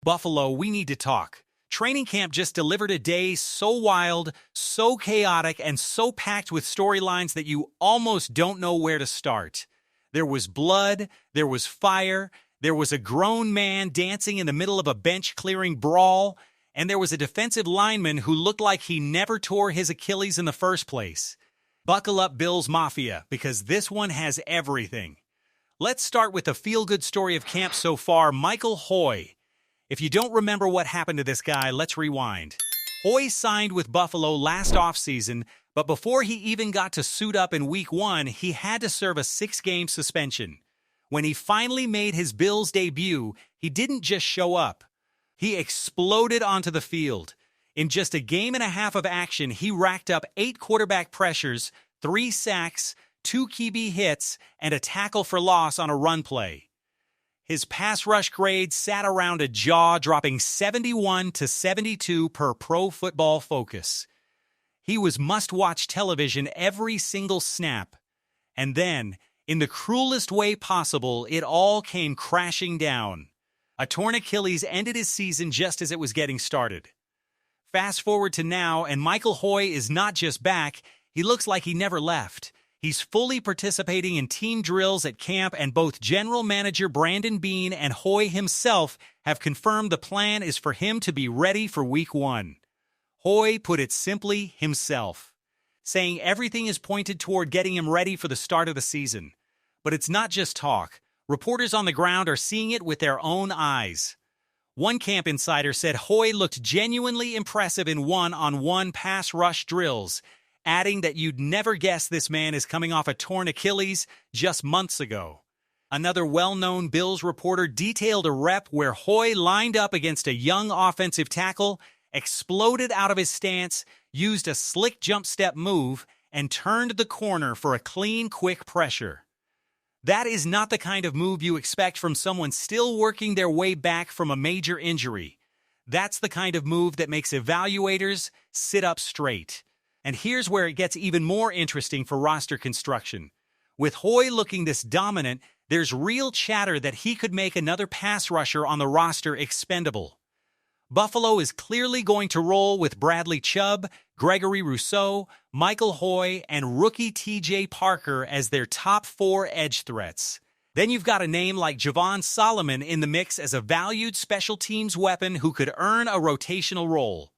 Buffalo, we need to talk. Training camp just delivered a day so wild, so chaotic, and so packed with storylines that you almost don't know where to start. There was blood, there was fire, there was a grown man dancing in the middle of a bench-clearing brawl, and there was a defensive lineman who looked like he never tore his Achilles in the first place. Buckle up, Bills Mafia, because this one has everything. Let's start with the feel-good story of camp so far, Michael Hoy. If you don't remember what happened to this guy, let's rewind. Hoy signed with Buffalo last offseason, but before he even got to suit up in Week 1, he had to serve a 6-game suspension. When he finally made his Bills debut, he didn't just show up. He exploded onto the field. In just a game and a half of action, he racked up 8 quarterback pressures, 3 sacks, 2 QB hits, and a tackle for loss on a run play. His pass rush grade sat around a jaw, dropping 71 to 72 per Pro Football Focus. He was must-watch television every single snap. And then, in the cruelest way possible, it all came crashing down. A torn Achilles ended his season just as it was getting started. Fast forward to now, and Michael Hoy is not just back, he looks like he never left. He's fully participating in team drills at camp, and both general manager Brandon Beane and Hoy himself have confirmed the plan is for him to be ready for Week 1. Hoy put it simply himself, saying everything is pointed toward getting him ready for the start of the season. But it's not just talk. Reporters on the ground are seeing it with their own eyes. One camp insider said Hoy looked genuinely impressive in one-on-one pass rush drills, adding that you'd never guess this man is coming off a torn Achilles just months ago. Another well-known Bills reporter detailed a rep where Hoy lined up against a young offensive tackle, exploded out of his stance, used a slick jump step move, and turned the corner for a clean, quick pressure. That is not the kind of move you expect from someone still working their way back from a major injury. That's the kind of move that makes evaluators sit up straight. And here's where it gets even more interesting for roster construction. With Hoy looking this dominant, there's real chatter that he could make another pass rusher on the roster expendable. Buffalo is clearly going to roll with Bradley Chubb, Gregory Rousseau, Michael Hoy, and rookie TJ Parker as their top 4 edge threats. Then you've got a name like Javon Solomon in the mix as a valued special teams weapon who could earn a rotational role.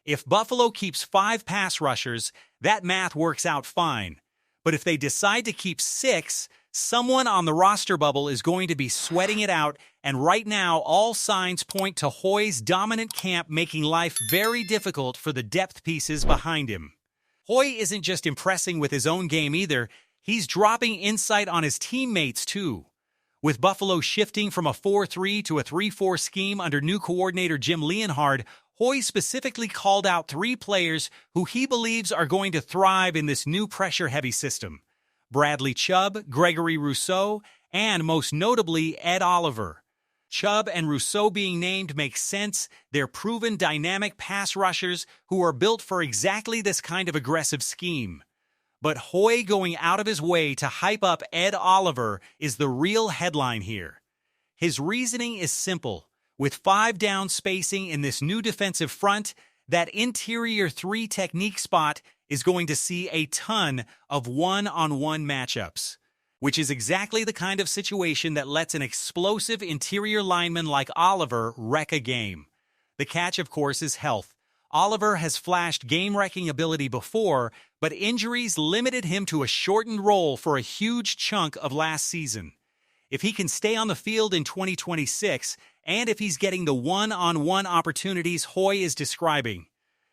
If Buffalo keeps 5 pass rushers, that math works out fine. But if they decide to keep 6, someone on the roster bubble is going to be sweating it out, and right now all signs point to Hoy's dominant camp making life very difficult for the depth pieces behind him. Hoy isn't just impressing with his own game either, he's dropping insight on his teammates too. With Buffalo shifting from a 4-3 to a 3-4 scheme under new coordinator Jim Leonhard, Hoy specifically called out 3 players who he believes are going to thrive in this new pressure-heavy system: Bradley Chubb, Gregory Rousseau, and most notably Ed Oliver. Chubb and Rousseau being named makes sense. They're proven dynamic pass rushers who are built for exactly this kind of aggressive scheme. But Hoy going out of his way to hype up Ed Oliver is the real headline here. His reasoning is simple. With 5 down spacing in this new defensive front, that interior 3 technique spot is going to see a ton of one-on-one matchups, which is exactly the kind of situation that lets an explosive interior lineman like Oliver wreck a game. The catch, of course, is health. Oliver has flashed game-wrecking ability before, but injuries limited him to a shortened role for a huge chunk of last season. If he can stay on the field in 2026, and if he's getting the one-on-one opportunities Hoy is describing,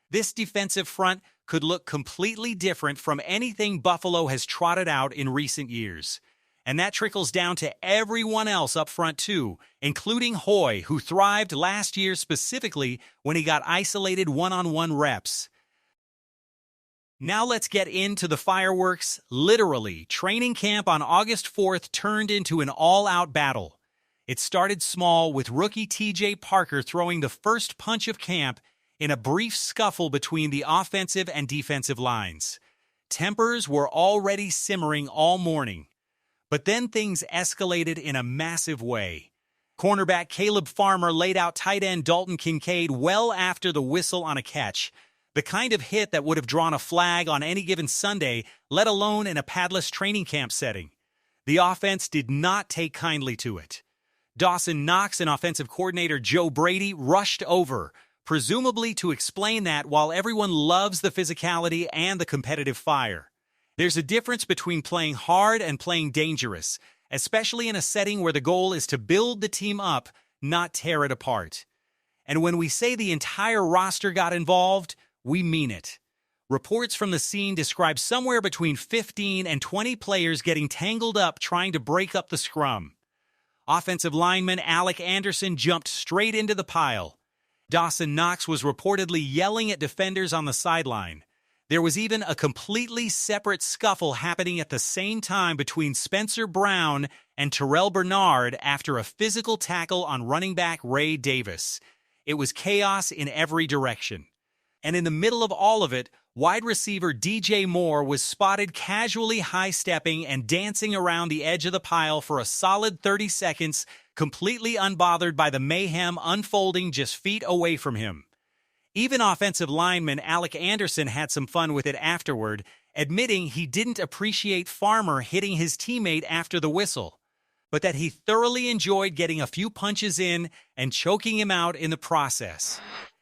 this defensive front could look completely different from anything Buffalo has trotted out in recent years. And that trickles down to everyone else up front too, including Hoy, who thrived last year specifically when he got isolated one-on-one reps. Now let's get into the fireworks. Literally, training camp on August 4th turned into an all-out battle. It started small with rookie TJ Parker throwing the first punch of camp in a brief scuffle between the offensive and defensive lines. Tempers were already simmering all morning. But then things escalated in a massive way. Cornerback Caleb Farmer laid out tight end Dalton Kincaid well after the whistle on a catch, the kind of hit that would have drawn a flag on any given Sunday, let alone in a padless training camp setting. The offense did not take kindly to it. Dawson Knox and offensive coordinator Joe Brady rushed over, presumably to explain that while everyone loves the physicality and the competitive fire, there's a difference between playing hard and playing dangerous, especially in a setting where the goal is to build the team up, not tear it apart. And when we say the entire roster got involved, we mean it. Reports from the scene describe somewhere between 15 and 20 players getting tangled up trying to break up the scrum. Offensive lineman Alec Anderson jumped straight into the pile. Dawson Knox was reportedly yelling at defenders on the sideline. There was even a completely separate scuffle happening at the same time between Spencer Brown and Terrell Bernard after a physical tackle on running back Ray Davis. It was chaos in every direction. And in the middle of all of it, wide receiver DJ Moore was spotted casually high-stepping and dancing around the edge of the pile for a solid 30 seconds, completely unbothered by the mayhem unfolding just feet away from him. Even offensive lineman Alec Anderson had some fun with it afterward, admitting he didn't appreciate Farmer hitting his teammate after the whistle, but that he thoroughly enjoyed getting a few punches in and choking him out in the process.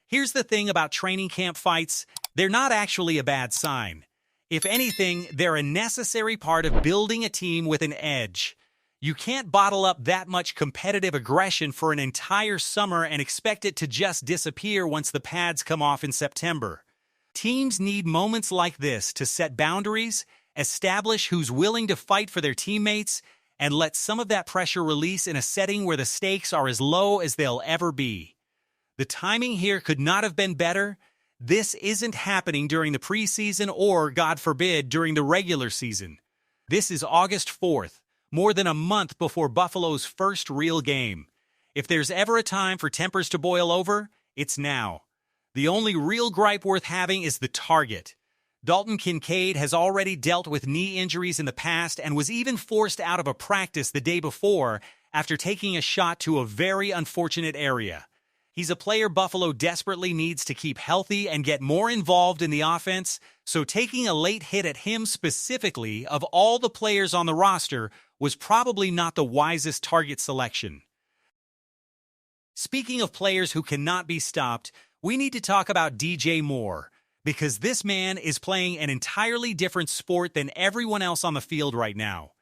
Here's the thing about training camp fights, they're not actually a bad sign. If anything, they're a necessary part of building a team with an edge. You can't bottle up that much competitive aggression for an entire summer and expect it to just disappear once the pads come off in September. Teams need moments like this to set boundaries, establish who's willing to fight for their teammates, and let some of that pressure release in a setting where the stakes are as low as they'll ever be. The timing here could not have been better. This isn't happening during the preseason or, God forbid, during the regular season. This is August 4th. More than a month before Buffalo's first real game. If there's ever a time for tempers to boil over, it's now. The only real gripe worth having is the target. Dalton Kincaid has already dealt with knee injuries in the past and was even forced out of a practice the day before after taking a shot to a very unfortunate area. He's a player Buffalo desperately needs to keep healthy and get more involved in the offense, so taking a late hit at him specifically, of all the players on the roster, was probably not the wisest target selection. Speaking of players who cannot be stopped, we need to talk about DJ Moore, because this man is playing an entirely different sport than everyone else on the field right now.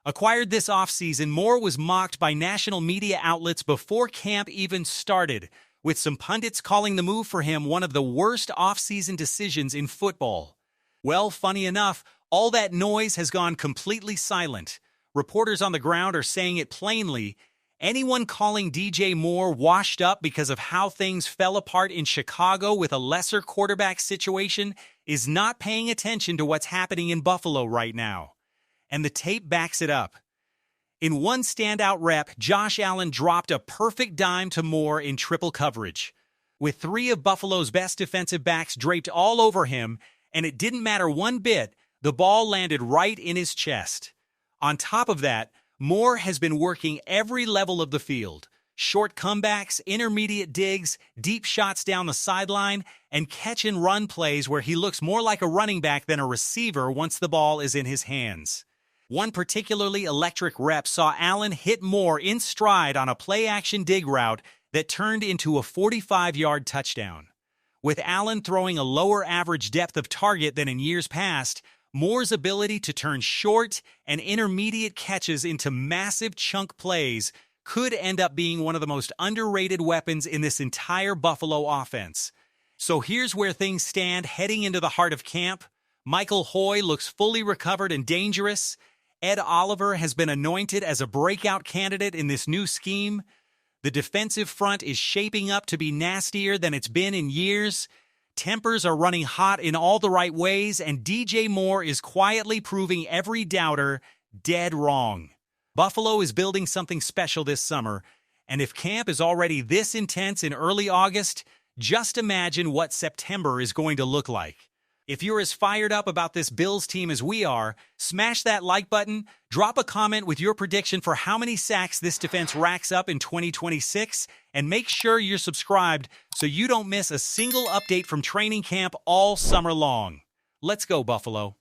Acquired this offseason, Moore was mocked by national media outlets before camp even started, with some pundits calling the move for him one of the worst offseason decisions in football. Well, funny enough, all that noise has gone completely silent. Reporters on the ground are saying it plainly. Anyone calling DJ Moore washed up because of how things fell apart in Chicago with a lesser quarterback situation is not paying attention to what's happening in Buffalo right now. And the tape backs it up. In one standout rep, Josh Allen dropped a perfect dime to Moore in triple coverage. With three of Buffalo's best defensive backs draped all over him, and it didn't matter one bit, the ball landed right in his chest. On top of that, Moore has been working every level of the field. Short comebacks, intermediate digs, deep shots down the sideline, and catch-and-run plays where he looks more like a running back than a receiver once the ball is in his hands. One particularly electric rep saw Allen hit Moore in stride on a play-action dig route that turned into a 45-yard touchdown. With Allen throwing a lower average depth of target than in years past, Moore's ability to turn short and intermediate catches into massive chunk plays could end up being one of the most underrated weapons in this entire Buffalo offense. So here's where things stand heading into the heart of camp. Michael Hoy looks fully recovered and dangerous. Ed Oliver has been anointed as a breakout candidate in this new scheme. The defensive front is shaping up to be nastier than it's been in years. Tempers are running hot in all the right ways, and DJ Moore is quietly proving every doubter dead wrong. Buffalo is building something special this summer, and if camp is already this intense in early August, just imagine what September is going to look like. If you're as fired up about this Bills team as we are, smash that like button, drop a comment with your prediction for how many sacks this defense racks up in 2026, and make sure you're subscribed so you don't miss a single update from training camp all summer long. Let's go, Buffalo.